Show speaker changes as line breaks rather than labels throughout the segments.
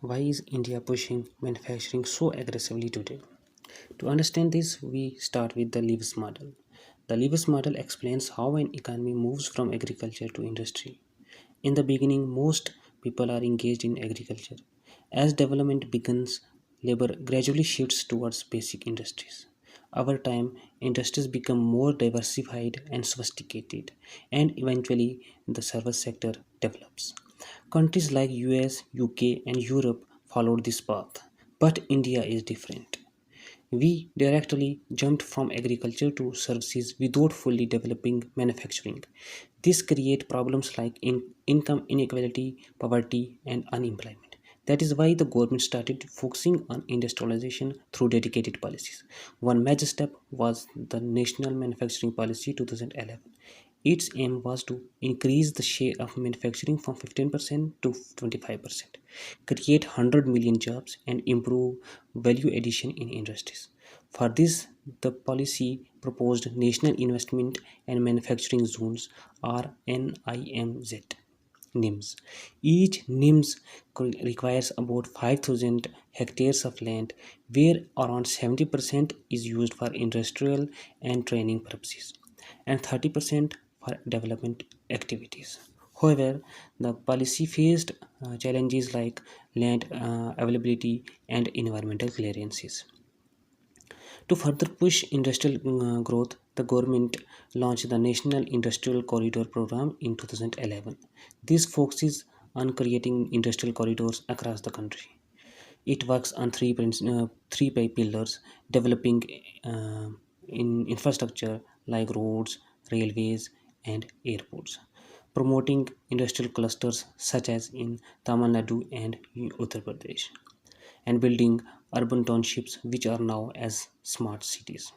Why is India pushing manufacturing so aggressively today? To understand this, we start with the Lewis model. The Lewis model explains how an economy moves from agriculture to industry. In the beginning, most people are engaged in agriculture. As development begins, labor gradually shifts towards basic industries. Over time, industries become more diversified and sophisticated, and eventually the service sector develops. Countries like US, UK, and Europe followed this path, but India is different. We directly jumped from agriculture to services without fully developing manufacturing. This creates problems like income inequality, poverty, and unemployment. That is why the government started focusing on industrialization through dedicated policies. One major step was the National Manufacturing Policy 2011. Its aim was to increase the share of manufacturing from 15% to 25%, create 100 million jobs, and improve value addition in industries. For this, the policy proposed National Investment and Manufacturing Zones or NIMZ. NIMS. Each NIMS requires about 5,000 hectares of land, where around 70% is used for industrial and training purposes, and 30% for development activities. However, the policy faced challenges like land availability and environmental clearances. To further push industrial growth, the government launched the National Industrial Corridor Program in 2011. This focuses on creating industrial corridors across the country. It works on three pillars: developing in infrastructure like roads, railways, and airports, promoting industrial clusters such as in Tamil Nadu and Uttar Pradesh, and building urban townships which are now as smart cities.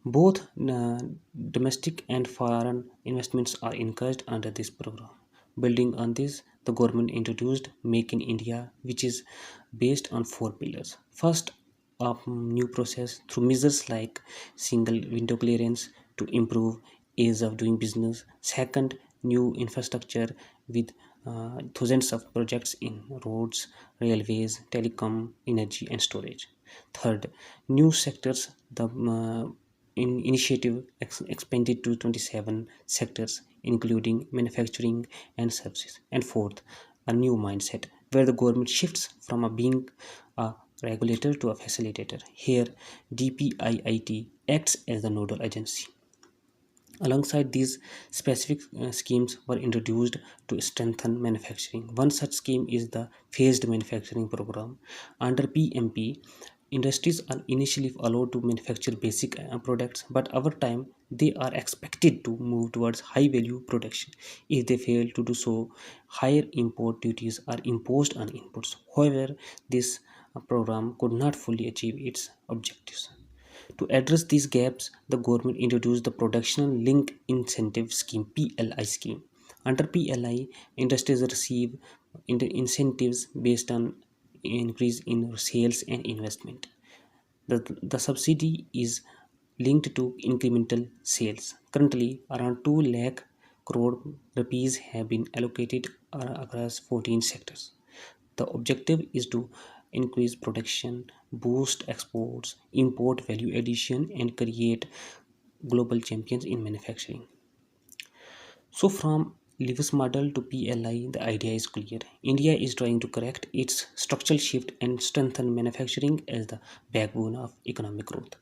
Both domestic and foreign investments are encouraged under this program. Building on this, the government introduced Make in India, which is based on four pillars. First, a new process through measures like single window clearance to improve ease of doing business. Second, new infrastructure with thousands of projects in roads, railways, telecom, energy, and storage. Third, new sectors. The initiative expanded to 27 sectors, including manufacturing and services. And fourth, a new mindset where the government shifts from being a regulator to a facilitator. Here, DPIIT acts as the nodal agency. Alongside these, specific schemes were introduced to strengthen manufacturing. One such scheme is the Phased Manufacturing Program. Under PMP, industries are initially allowed to manufacture basic products, but over time they are expected to move towards high value production. If they fail to do so, higher import duties are imposed on inputs. However, this program could not fully achieve its objectives. To address these gaps, the government introduced the Production Link Incentive Scheme (PLI) scheme. Under PLI, industries receive incentives based on increase in sales and investment. The subsidy is linked to incremental sales. Currently, around 2 lakh crore rupees have been allocated across 14 sectors. The objective is to increase production, boost exports, import value addition, and create global champions in manufacturing. So, from Lewis model to PLI, the idea is clear. India is trying to correct its structural shift and strengthen manufacturing as the backbone of economic growth.